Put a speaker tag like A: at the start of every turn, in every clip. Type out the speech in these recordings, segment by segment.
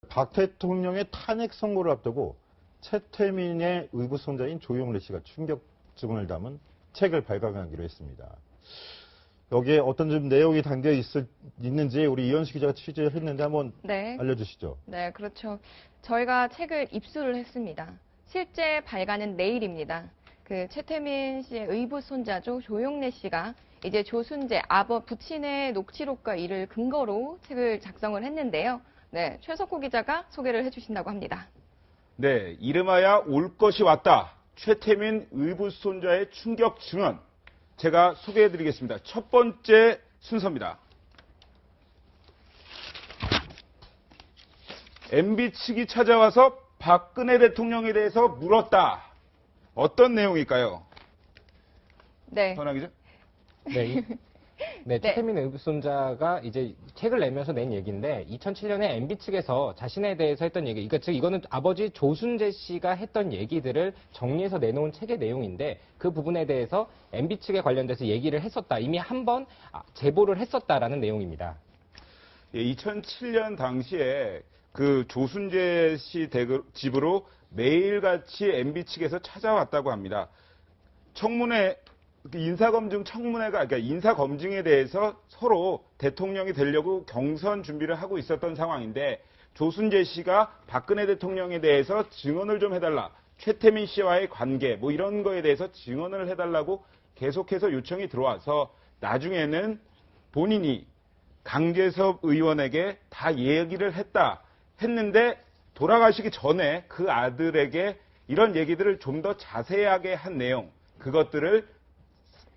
A: 박 대통령의 탄핵 선고를 앞두고 최태민의 의붓 손자인 조용래 씨가 충격 증언을 담은 책을 발간하기로 했습니다. 여기에 어떤 좀 내용이 담겨 있는지 우리 이현수 기자가 취재를 했는데 한번
B: 네.
A: 알려주시죠.
B: 네, 그렇죠. 저희가 책을 입수를 했습니다. 실제 발간은 내일입니다. 그 최태민 씨의 의붓 손자죠. 조용래 씨가 이제 조순재 부친의 녹취록과 이를 근거로 책을 작성을 했는데요. 네, 최석호 기자가 소개를 해주신다고 합니다.
C: 네, 이름하여 올 것이 왔다. 최태민 의붓 손자의 충격 증언. 제가 소개해드리겠습니다. 첫 번째 순서입니다. MB 측이 찾아와서 박근혜 대통령에 대해서 물었다. 어떤 내용일까요?
B: 네.
C: 전화 기자?
D: 네, 최태민 의붓 손자가 이제 책을 내면서 낸 얘기인데 2007년에 MB 측에서 자신에 대해서 했던 얘기, 그러니까 즉 이거는 아버지 조순재 씨가 했던 얘기들을 정리해서 내놓은 책의 내용인데 그 부분에 대해서 MB 측에 관련돼서 얘기를 했었다. 이미 한 번 제보를 했었다라는 내용입니다.
C: 예, 2007년 당시에 그 조순재 씨 집으로 매일같이 MB 측에서 찾아왔다고 합니다. 청문회 인사검증 청문회가, 그러니까 인사검증에 대해서 서로 대통령이 되려고 경선 준비를 하고 있었던 상황인데 조순재 씨가 박근혜 대통령에 대해서 증언을 좀 해달라. 최태민 씨와의 관계, 뭐 이런 거에 대해서 증언을 해달라고 계속해서 요청이 들어와서 나중에는 본인이 강제섭 의원에게 다 얘기를 했는데 돌아가시기 전에 그 아들에게 이런 얘기들을 좀 더 자세하게 한 내용, 그것들을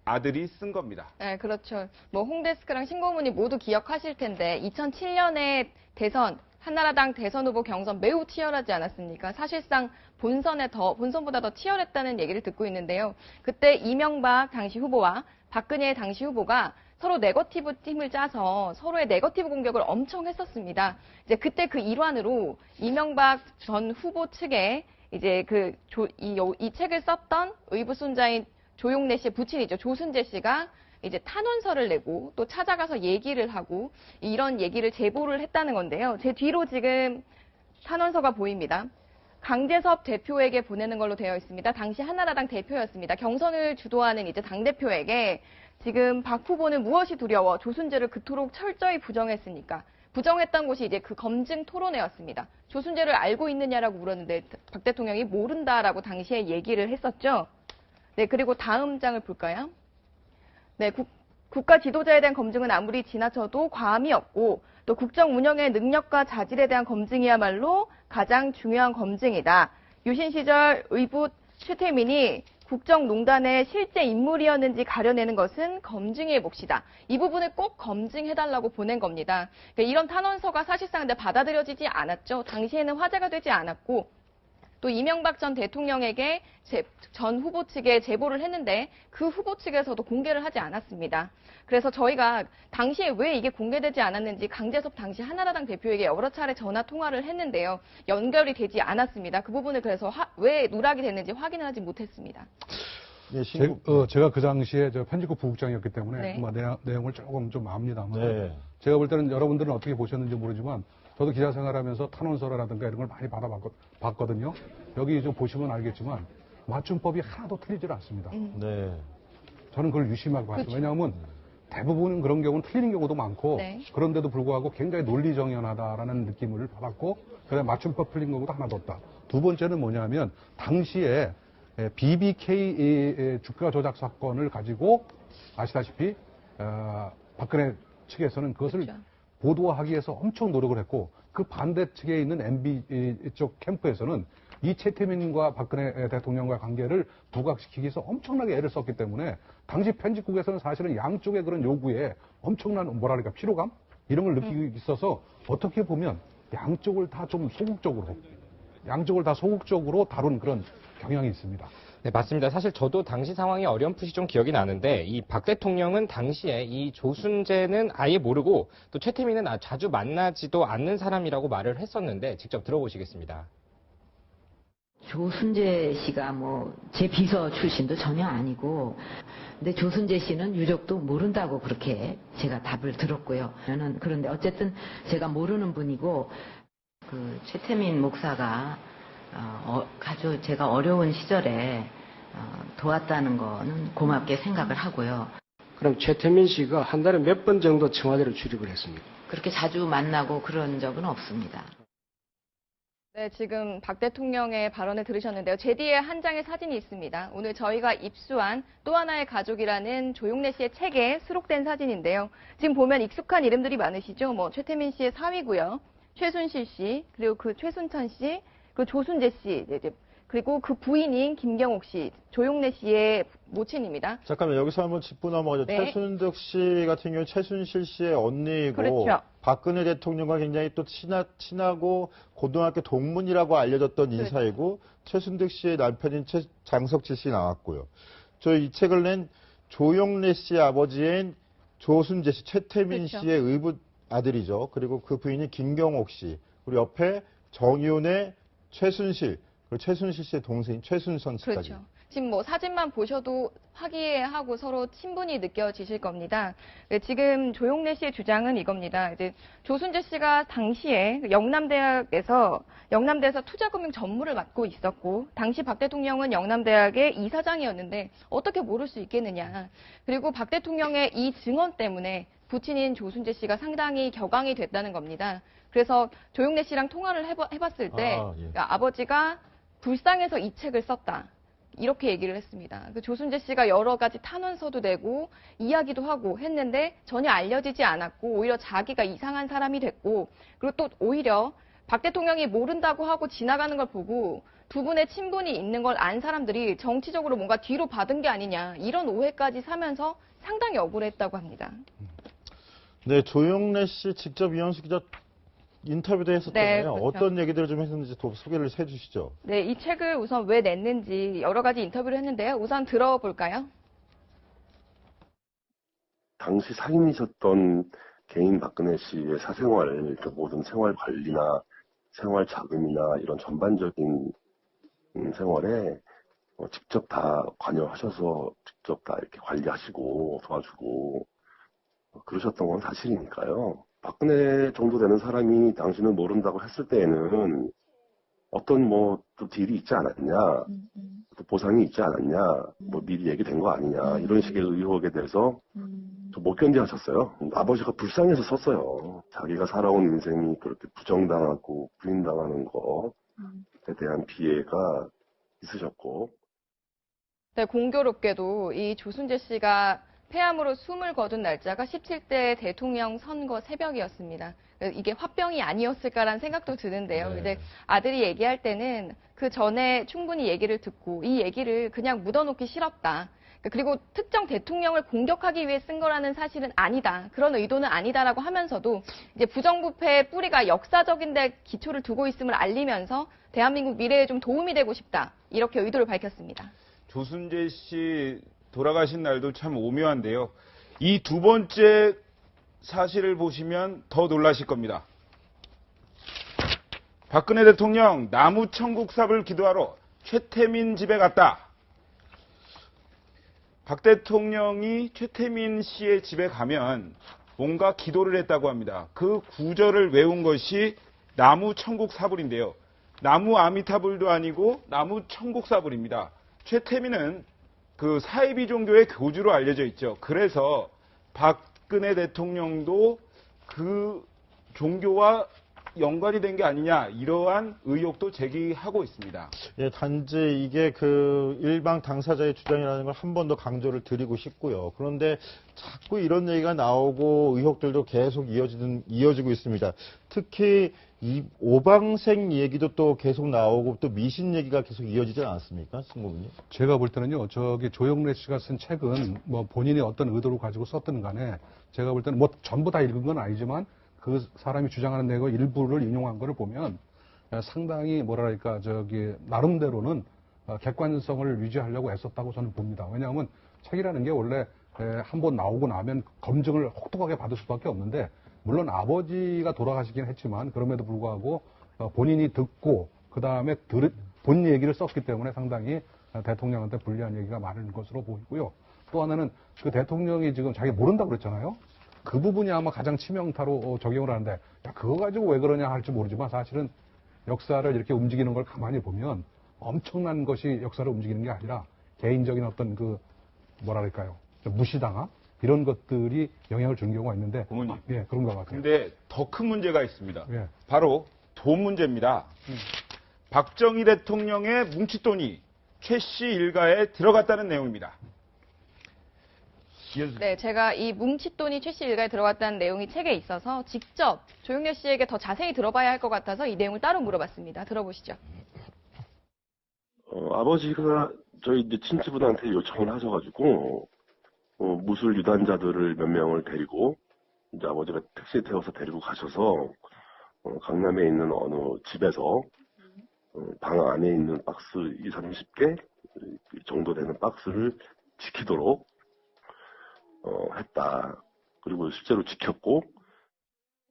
C: 아들이 쓴 겁니다.
B: 네, 그렇죠. 뭐 홍데스크랑 신고문이 모두 기억하실 텐데 2007년에 대선 한나라당 대선 후보 경선 매우 치열하지 않았습니까? 사실상 본선보다 더 치열했다는 얘기를 듣고 있는데요. 그때 이명박 당시 후보와 박근혜 당시 후보가 서로 네거티브 팀을 짜서 서로의 네거티브 공격을 엄청 했었습니다. 이제 그때 그 일환으로 이명박 전 후보 측에 이제 이 책을 썼던 의붓 손자인 조용래 씨의 부친이죠. 조순재 씨가 이제 탄원서를 내고 또 찾아가서 얘기를 하고 이런 얘기를 제보를 했다는 건데요. 제 뒤로 지금 탄원서가 보입니다. 강제섭 대표에게 보내는 걸로 되어 있습니다. 당시 한나라당 대표였습니다. 경선을 주도하는 이제 당대표에게 지금 박 후보는 무엇이 두려워 조순재를 그토록 철저히 부정했습니까? 부정했던 곳이 이제 그 검증 토론회였습니다. 조순재를 알고 있느냐라고 물었는데 박 대통령이 모른다라고 당시에 얘기를 했었죠. 네, 그리고 다음 장을 볼까요? 네, 국가 지도자에 대한 검증은 아무리 지나쳐도 과함이 없고 또 국정 운영의 능력과 자질에 대한 검증이야말로 가장 중요한 검증이다. 유신 시절 의붓 최태민이 국정농단의 실제 인물이었는지 가려내는 것은 검증의 몫이다. 이 부분을 꼭 검증해달라고 보낸 겁니다. 그러니까 이런 탄원서가 사실상 근데 받아들여지지 않았죠. 당시에는 화제가 되지 않았고 또 이명박 전 대통령에게 전 후보 측에 제보를 했는데 그 후보 측에서도 공개를 하지 않았습니다. 그래서 저희가 당시에 왜 이게 공개되지 않았는지 강제섭 당시 한나라당 대표에게 여러 차례 전화 통화를 했는데요. 연결이 되지 않았습니다. 그 부분을 그래서 왜 누락이 됐는지 확인을 하지 못했습니다.
A: 네,
E: 제가 그 당시에 편집국 부국장이었기 때문에
B: 네.
E: 내용을 조금 좀 압니다만
A: 네.
E: 제가 볼 때는 여러분들은 어떻게 보셨는지 모르지만 저도 기자 생활하면서 탄원서라든가 이런 걸 많이 받아봤거든요. 여기 좀 보시면 알겠지만 맞춤법이 하나도 틀리질 않습니다.
A: 네.
E: 저는 그걸 유심하게 봤어요.
B: 그렇죠.
E: 왜냐하면 대부분 그런 경우는 틀리는 경우도 많고
B: 네.
E: 그런데도 불구하고 굉장히 논리정연하다라는 느낌을 받았고 그다음에 맞춤법 틀린 경우도 하나도 없다. 두 번째는 뭐냐면 당시에 BBK 주가 조작 사건을 가지고 아시다시피 박근혜 측에서는 그것을
B: 그렇죠.
E: 보도하기 위해서 엄청 노력을 했고 그 반대 측에 있는 MB 쪽 캠프에서는 이 최태민과 박근혜 대통령과의 관계를 부각시키기 위해서 엄청나게 애를 썼기 때문에 당시 편집국에서는 사실은 양쪽의 그런 요구에 엄청난 피로감 이런 걸 느끼고 있어서 어떻게 보면 양쪽을 다 소극적으로 다룬 그런 경향이 있습니다.
D: 네, 맞습니다. 사실 저도 당시 상황이 어렴풋이 좀 기억이 나는데 이 박 대통령은 당시에 이 조순재는 아예 모르고 또 최태민은 자주 만나지도 않는 사람이라고 말을 했었는데 직접 들어보시겠습니다.
F: 조순재 씨가 제 비서 출신도 전혀 아니고 근데 조순재 씨는 유족도 모른다고 그렇게 제가 답을 들었고요. 저는 그런데 어쨌든 제가 모르는 분이고 그 최태민 목사가 제가 어려운 시절에 도왔다는 거는 고맙게 생각을 하고요.
G: 그럼 최태민 씨가 한 달에 몇 번 정도 청와대를 출입을 했습니까?
F: 그렇게 자주 만나고 그런 적은 없습니다.
B: 네, 지금 박 대통령의 발언을 들으셨는데요. 제 뒤에 한 장의 사진이 있습니다. 오늘 저희가 입수한 또 하나의 가족이라는 조용래 씨의 책에 수록된 사진인데요. 지금 보면 익숙한 이름들이 많으시죠? 뭐 최태민 씨의 사위고요. 최순실 씨, 그리고 그 최순찬 씨, 그리고 조순재 씨, 그리고 그 부인인 김경옥 씨, 조용래 씨의 모친입니다.
A: 잠깐만 여기서 한번 짚고 넘어가죠.
B: 네.
A: 최순득 씨 같은 경우 최순실 씨의 언니이고
B: 그렇죠.
A: 박근혜 대통령과 굉장히 또 친하고 고등학교 동문이라고 알려졌던
B: 그렇죠.
A: 인사이고 최순득 씨의 남편인 장석지 씨 나왔고요. 저 이 책을 낸 조용래 씨의 아버지인 조순재 씨, 최태민
B: 그렇죠.
A: 씨의 의붓 아들이죠. 그리고 그 부인이 김경옥 씨. 그리고 옆에 정윤의 최순실, 그리고 최순실 씨의 동생인 최순선 씨까지.
B: 그렇죠. 지금 뭐 사진만 보셔도 화기애애하고 서로 친분이 느껴지실 겁니다. 네, 지금 조용래 씨의 주장은 이겁니다. 이제 조순재 씨가 당시에 영남대에서 투자금융 전무를 맡고 있었고, 당시 박 대통령은 영남대학의 이사장이었는데 어떻게 모를 수 있겠느냐. 그리고 박 대통령의 이 증언 때문에 부친인 조순재 씨가 상당히 격앙이 됐다는 겁니다. 그래서 조용래 씨랑 통화를 해봤을 때
A: 예.
B: 아버지가 불쌍해서 이 책을 썼다. 이렇게 얘기를 했습니다. 그 조순재 씨가 여러 가지 탄원서도 내고 이야기도 하고 했는데 전혀 알려지지 않았고 오히려 자기가 이상한 사람이 됐고 그리고 또 오히려 박 대통령이 모른다고 하고 지나가는 걸 보고 두 분의 친분이 있는 걸 안 사람들이 정치적으로 뭔가 뒤로 받은 게 아니냐 이런 오해까지 사면서 상당히 억울했다고 합니다.
A: 네, 조용래 씨 직접 이현수 기자 인터뷰도 했었잖아요.
B: 네, 그렇죠.
A: 어떤 얘기들을 좀 했는지 더 소개를 해주시죠.
B: 네, 이 책을 우선 왜 냈는지 여러 가지 인터뷰를 했는데요. 우선 들어볼까요?
H: 당시 상임이셨던 개인 박근혜 씨의 사생활, 그 모든 생활 관리나 생활 자금이나 이런 전반적인 생활에 직접 다 관여하셔서 직접 다 이렇게 관리하시고 도와주고 그러셨던 건 사실이니까요. 박근혜 정도 되는 사람이 당신은 모른다고 했을 때에는 어떤 또 딜이 있지 않았냐, 또 보상이 있지 않았냐, 미리 얘기된 거 아니냐, 이런 식의 의혹에 대해서 좀 못 견디하셨어요. 아버지가 불쌍해서 썼어요. 자기가 살아온 인생이 그렇게 부정당하고 부인당하는 것에 대한 피해가 있으셨고.
B: 네, 공교롭게도 이 조순재 씨가 폐암으로 숨을 거둔 날짜가 17대 대통령 선거 새벽이었습니다. 이게 화병이 아니었을까라는 생각도 드는데요.
A: 네.
B: 근데 아들이 얘기할 때는 그 전에 충분히 얘기를 듣고 이 얘기를 그냥 묻어놓기 싫었다. 그리고 특정 대통령을 공격하기 위해 쓴 거라는 사실은 아니다. 그런 의도는 아니다라고 하면서도 이제 부정부패의 뿌리가 역사적인데 기초를 두고 있음을 알리면서 대한민국 미래에 좀 도움이 되고 싶다. 이렇게 의도를 밝혔습니다.
C: 조순재 씨 돌아가신 날도 참 오묘한데요. 이 두 번째 사실을 보시면 더 놀라실 겁니다. 박근혜 대통령 나무 천국삽을 기도하러 최태민 집에 갔다. 박 대통령이 최태민 씨의 집에 가면 뭔가 기도를 했다고 합니다. 그 구절을 외운 것이 나무 천국사불인데요. 나무 아미타불도 아니고 나무 천국사불입니다. 최태민은 그 사이비 종교의 교주로 알려져 있죠. 그래서 박근혜 대통령도 그 종교와 연관이 된 게 아니냐 이러한 의혹도 제기하고 있습니다.
A: 예, 단지 이게 그 일방 당사자의 주장이라는 걸 한 번 더 강조를 드리고 싶고요. 그런데 자꾸 이런 얘기가 나오고 의혹들도 계속 이어지고 있습니다. 특히 이 오방생 얘기도 또 계속 나오고 또 미신 얘기가 계속 이어지지 않았습니까, 신고문님?
E: 제가 볼 때는요, 조영래 씨가 쓴 책은 본인이 어떤 의도를 가지고 썼든 간에 제가 볼 때는 전부 다 읽은 건 아니지만 그 사람이 주장하는 내용 일부를 인용한 거를 보면 상당히 나름대로는 객관성을 유지하려고 애썼다고 저는 봅니다. 왜냐하면 책이라는 게 원래 한번 나오고 나면 검증을 혹독하게 받을 수밖에 없는데 물론 아버지가 돌아가시긴 했지만 그럼에도 불구하고 본인이 듣고 그 다음에 본 얘기를 썼기 때문에 상당히 대통령한테 불리한 얘기가 많은 것으로 보이고요. 또 하나는 그 대통령이 지금 자기 모른다고 그랬잖아요. 그 부분이 아마 가장 치명타로 적용을 하는데 야, 그거 가지고 왜 그러냐 할지 모르지만 사실은 역사를 이렇게 움직이는 걸 가만히 보면 엄청난 것이 역사를 움직이는 게 아니라 개인적인 어떤 그 뭐랄까요 무시당함 이런 것들이 영향을 주는 경우가 있는데
C: 부모님.
E: 예 그런 것 같아요.
C: 근데 더 큰 문제가 있습니다.
E: 예.
C: 바로 돈 문제입니다. 박정희 대통령의 뭉칫돈이 최 씨 일가에 들어갔다는 내용입니다.
B: 네, 제가 이 뭉칫돈이 최 씨 일가에 들어갔다는 내용이 책에 있어서 직접 조영래 씨에게 더 자세히 들어봐야 할 것 같아서 이 내용을 따로 물어봤습니다. 들어보시죠.
H: 아버지가 저희 이제 친지분한테 요청을 하셔가지고 무술 유단자들을 몇 명을 데리고 이제 아버지가 택시에 태워서 데리고 가셔서 강남에 있는 어느 집에서 방 안에 있는 박스 20, 30개 정도 되는 박스를 지키도록 했다. 그리고 실제로 지켰고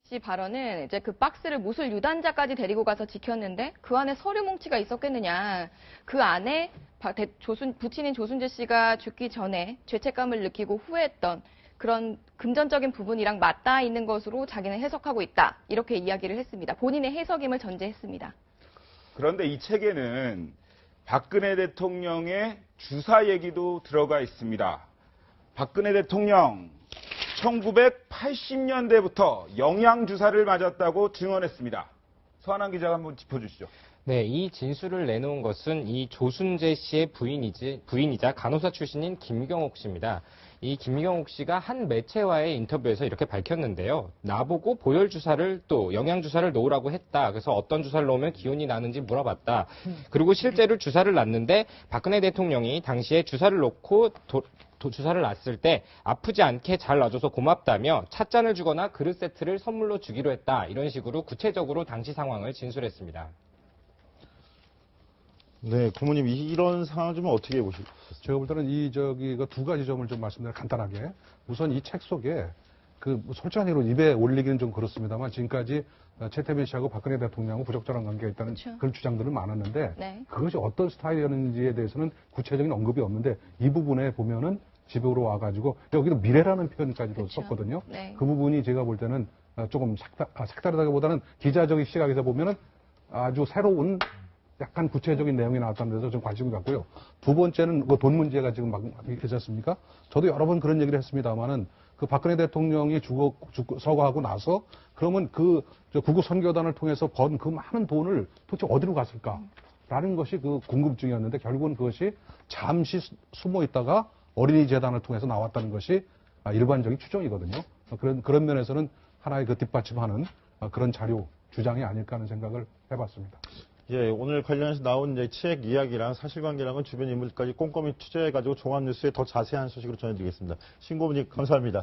B: 씨 발언은 이제 그 박스를 무술 유단자까지 데리고 가서 지켰는데 그 안에 서류 뭉치가 있었겠느냐. 그 안에 부친인 조순재 씨가 죽기 전에 죄책감을 느끼고 후회했던 그런 금전적인 부분이랑 맞닿아 있는 것으로 자기는 해석하고 있다. 이렇게 이야기를 했습니다. 본인의 해석임을 전제했습니다.
C: 그런데 이 책에는 박근혜 대통령의 주사 얘기도 들어가 있습니다. 박근혜 대통령 1980년대부터 영양주사를 맞았다고 증언했습니다. 서한한 기자가 한번 짚어주시죠.
D: 네, 이 진술을 내놓은 것은 이 조순재 씨의 부인이자 간호사 출신인 김경옥 씨입니다. 이 김경옥 씨가 한 매체와의 인터뷰에서 이렇게 밝혔는데요. 나보고 보혈 주사를 또 영양 주사를 놓으라고 했다. 그래서 어떤 주사를 놓으면 기운이 나는지 물어봤다. 그리고 실제로 주사를 놨는데 박근혜 대통령이 당시에 주사를 놓고 주사를 놨을 때 아프지 않게 잘 놔줘서 고맙다며 찻잔을 주거나 그릇 세트를 선물로 주기로 했다. 이런 식으로 구체적으로 당시 상황을 진술했습니다.
A: 네, 부모님 이런 상황 좀 어떻게 보시죠?
E: 제가 볼 때는 그 두 가지 점을 좀 말씀드려 간단하게. 우선 이 책 속에 솔직한 얘기로 입에 올리기는 좀 그렇습니다만 지금까지 최태민 씨하고 박근혜 대통령하고 부적절한 관계가 있다는
B: 그렇죠.
E: 그런 주장들은 많았는데
B: 네.
E: 그것이 어떤 스타일이었는지에 대해서는 구체적인 언급이 없는데 이 부분에 보면은 집으로 와가지고 여기도 미래라는 표현까지도
B: 그렇죠.
E: 썼거든요.
B: 네.
E: 그 부분이 제가 볼 때는 조금 색다르다기보다는 기자적인 시각에서 보면은 아주 새로운 약간 구체적인 내용이 나왔다는 데서 좀 관심을 갖고요. 두 번째는 그 돈 문제가 지금 막 있지 않습니까? 저도 여러 번 그런 얘기를 했습니다만은 그 박근혜 대통령이 서거하고 나서 그러면 구국 선교단을 통해서 번 그 많은 돈을 도대체 어디로 갔을까라는 것이 그 궁금증이었는데 결국은 그것이 잠시 숨어 있다가 어린이 재단을 통해서 나왔다는 것이 일반적인 추정이거든요. 그런 면에서는 하나의 그 뒷받침하는 그런 자료 주장이 아닐까 하는 생각을 해봤습니다.
A: 예, 오늘 관련해서 나온 이제 책 이야기랑 사실관계랑은 주변 인물까지 꼼꼼히 취재해가지고 종합뉴스에 더 자세한 소식으로 전해드리겠습니다. 신고문님 감사합니다.